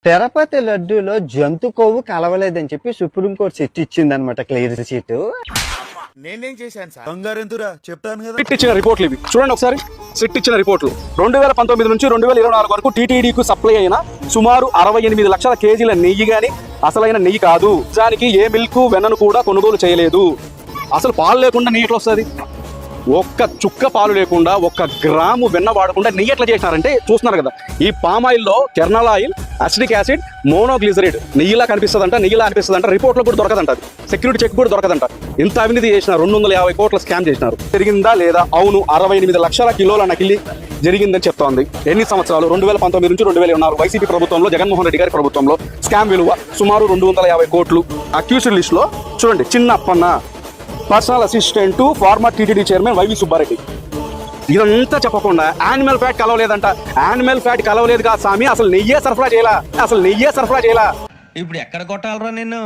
తిరుపతి లడ్డూలో జంతు కొవ్వు కలవలేదని చెప్పి సుప్రీంకోర్టు సిట్ ఇచ్చింది అనమాట, క్లియర్ చిట్. నేనేం చేశాను సార్? బంగారు ఎంతురా చెప్తాను కదా. సిట్ ఇచ్చిన రిపోర్ట్లు ఇవి చూడండి ఒకసారి. సిట్ ఇచ్చిన రిపోర్ట్లు 2019 నుంచి 2024 వరకు టీటీడీకు సప్లై అయిన సుమారు 68 లక్షల కేజీల నెయ్యి గాని అసలైన నెయ్యి కాదు. నిజానికి ఏ మిల్క్ వెన్నను కూడా కొనుగోలు చేయలేదు. అసలు పాలు లేకుండా నెయ్యి ఎట్లా వస్తుంది? ఒక్క చుక్క పాలు లేకుండా, ఒక్క గ్రాము వెన్న వాడకుండా నెయ్యి ఎట్లా చేసినారంటే చూస్తున్నారు కదా. ఈ పామ్ ఆయిల్లో kernel oil, acetic acid, monoglyceride నెయ్యిలా కనిపిస్తుందంట, నెయ్యిలా అనిపిస్తుందంట. రిపోర్ట్లో కూడా దొరకదంట, సెక్యూరిటీ చెక్ కూడా దొరకదంట. ఇంత అవినీతి చేసిన 250 కోట్ల స్కామ్ చేసినారు. జరిగిందా లేదా? అవును, 68 లక్షల కిలోల నకిలీ జరిగిందని చెప్తోంది. ఎన్ని సంవత్సరాలు? 2019 నుంచి 2024 వైసీపీ ప్రభుత్వంలో, జగన్మోహన్ రెడ్డి గారి ప్రభుత్వంలో స్కామ్ విలువ సుమారు 250 కోట్లు. అక్యూజ్డ్ లిస్ట్ లో చూడండి, Chinnappanna personal assistant former TTD chairman YV Subbareddy. ఇదంతా చెప్పకుండా యానిమల్ ఫ్యాట్ కలవలేదంట. యానిమల్ ఫ్యాట్ కలవలేదు కాదు స్వామి, అసలు నెయ్యే సరఫరా చేయాల. ఇప్పుడు ఎక్కడ కొట్టాలరా నిన్ను?